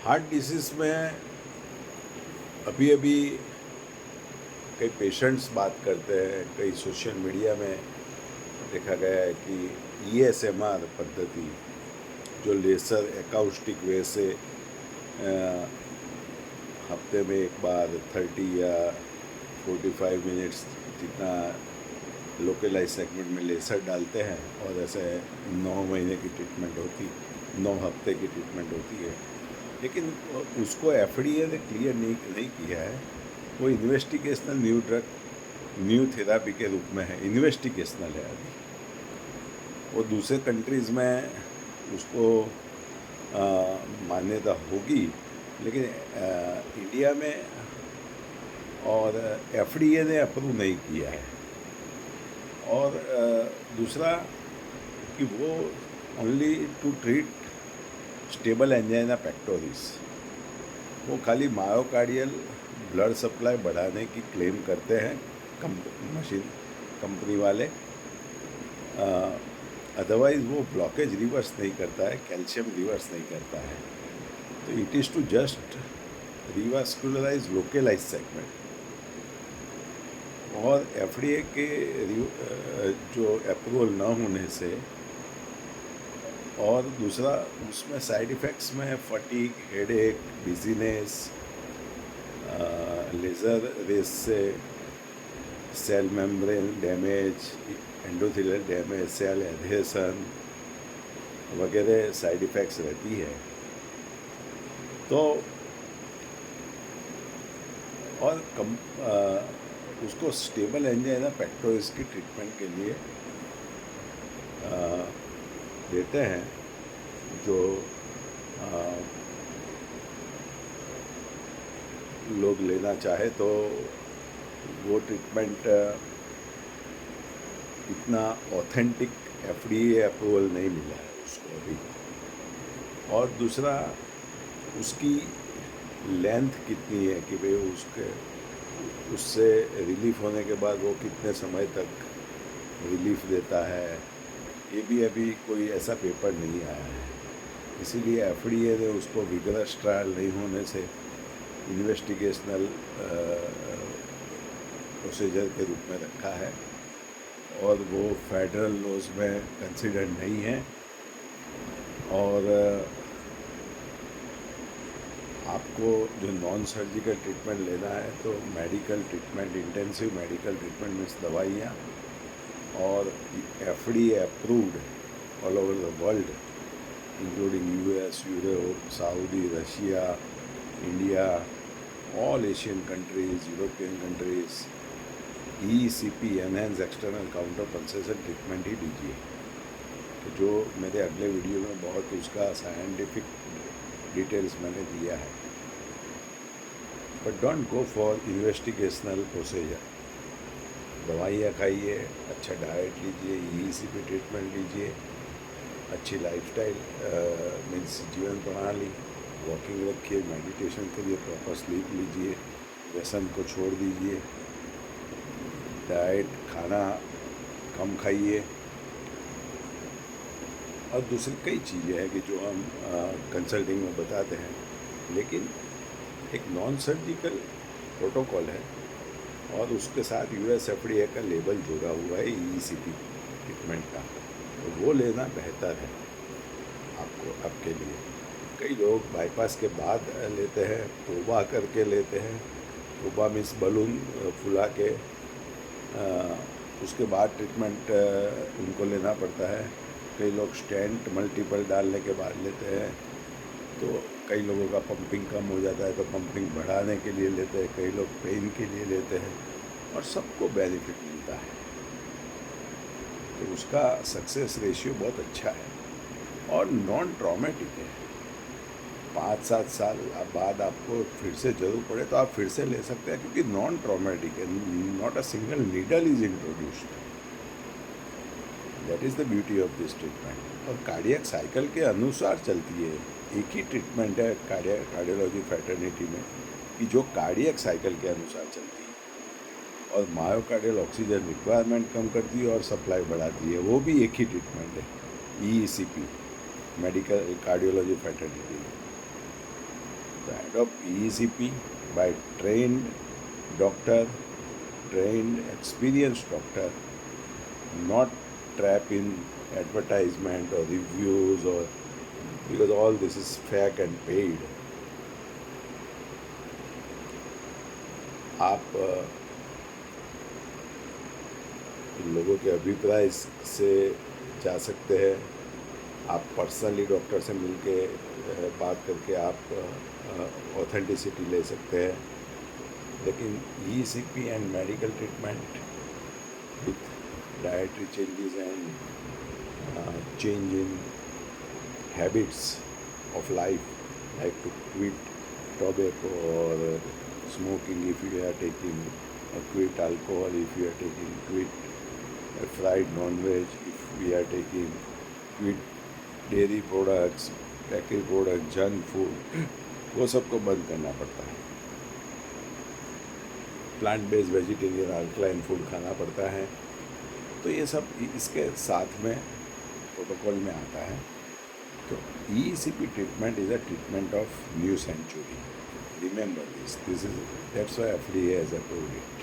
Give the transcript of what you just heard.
Heart disease में अभी अभी कई पेशेंट्स बात करते हैं, कई सोशल मीडिया में देखा गया है कि ईएसएमआर पद्धति, जो लेज़र एकॉस्टिक वे से हफ्ते में एक बार 30 या 45 मिनट्स जितना लोकलाइज सेगमेंट में लेज़र डालते हैं, और ऐसे 9 महीने की ट्रीटमेंट होती, 9 हफ्ते की ट्रीटमेंट होती है। लेकिन उसको एफडीए ने क्लियर नहीं किया है। वो investigational new drug, new therapy के रूप में है, इन्वेस्टिगेशनल है अभी। वो दूसरे कंट्रीज़ में उसको मान्यता होगी, लेकिन इंडिया में और एफडीए ने अप्रूव नहीं किया है। और दूसरा कि वो only to treat stable angina pectoris, वो खाली मायोकार्डियल ब्लड सप्लाई बढ़ाने की क्लेम करते हैं मशीन कंपनी वाले। अदरवाइज़ वो ब्लॉकेज रिवर्स नहीं करता है, कैल्शियम रिवर्स नहीं करता है। तो it is to just revascularise localise segment. और एफडीए के जो अप्रूवल न होने से, और दूसरा उसमें साइड इफ़ेक्ट्स में fatigue, headache, dizziness, laser rays से cell membrane damage, endothelial damage, cell adhesion वगैरह साइड इफ़ेक्ट्स रहती है। तो और उसको स्टेबल एंजाइना पेक्टोरिस की ट्रीटमेंट के लिए देते हैं, जो लोग लेना चाहे तो वो ट्रीटमेंट इतना ऑथेंटिक एफडीए अप्रूवल नहीं मिला है उसको अभी। और दूसरा उसकी लेंथ कितनी है कि भाई उससे रिलीफ होने के बाद वो कितने समय तक रिलीफ देता है, ये भी अभी कोई ऐसा पेपर नहीं आया है। इसीलिए एफडीए ने उसको विगरस ट्रायल नहीं होने से इन्वेस्टिगेशनल प्रोसीजर के रूप में रखा है, और वो फेडरल लॉज में कंसिडर नहीं है। और आपको जो नॉन सर्जिकल ट्रीटमेंट लेना है तो medical treatment, intensive medical treatment means दवाइयाँ, और FDA approved all over the world including US, Europe, Saudi, Russia, India, all Asian countries, European countries, ECP enhance external counter concession treatment ही दीजिए। तो जो मेरे अगले वीडियो में बहुत उसका साइंटिफिक डिटेल्स मैंने दिया है। But don't go for investigational procedure. दवाइयाँ खाइए, अच्छा डाइट लीजिए, ईसीपी ट्रीटमेंट लीजिए, अच्छी लाइफस्टाइल मीन्स जीवन प्रणाली, वॉकिंग रखिए, मेडिटेशन करिए, प्रॉपर स्लीप लीजिए, व्यसन को छोड़ दीजिए, डाइट खाना कम खाइए, और दूसरी कई चीज़ें हैं कि जो हम कंसल्टिंग में बताते हैं। लेकिन एक नॉन सर्जिकल प्रोटोकॉल है, और उसके साथ यूएस एफडीए का लेबल जुड़ा हुआ है ईसीपी ट्रीटमेंट का, तो वो लेना बेहतर है आपके लिए। कई लोग बाईपास के बाद लेते हैं, तोबा करके लेते हैं। तोबा मीन्स बलून फुला के उसके बाद ट्रीटमेंट उनको लेना पड़ता है। कई लोग स्टेंट मल्टीपल डालने के बाद लेते हैं, तो कई लोगों का पंपिंग कम हो जाता है तो पंपिंग बढ़ाने के लिए लेते हैं, कई लोग पेन के लिए लेते हैं, और सबको बेनिफिट मिलता है। तो उसका सक्सेस रेशियो बहुत अच्छा है, और नॉन ट्रॉमेटिक है। 5-7 साल बाद आपको फिर से ज़रूर पड़े तो आप फिर से ले सकते हैं, क्योंकि नॉन ट्रॉमेटिक है, not a single needle is introduced. That is the beauty of this treatment. और कार्डियक साइकिल के अनुसार चलती है। एक ही ट्रीटमेंट है कार्डियोलॉजी फ्रेटर्निटी में कि जो कार्डियक साइकिल के अनुसार चलती है, और मायोकार्डियल ऑक्सीजन रिक्वायरमेंट कम करती है और सप्लाई बढ़ाती है। वो भी एक ही ट्रीटमेंट है, ईसीपी, मेडिकल कार्डियोलॉजी फ्रेटर्निटी में। of ECP by trained doctor, trained experienced doctor, not trap in advertisement or reviews, or because all this is fake and paid. आप लोगों के अभिप्राय से जा सकते हैं, आप पर्सनली डॉक्टर से मिल के बात करके आप ऑथेंटिसिटी ले सकते हैं, लेकिन ECP and medical treatment with dietary changes and change in habits of life, like to quit tobacco or smoking if you are taking, or quit alcohol if you are taking, quit fried non-veg if we are taking, quit dairy products, packaged products, junk food, वो सबको बंद करना पड़ता है. Plant based vegetarian alkaline food खाना पड़ता है. तो ये सब इसके साथ में प्रोटोकॉल में आता है. So ECP treatment is a treatment of new century. Remember this. That's why FDA has approved it.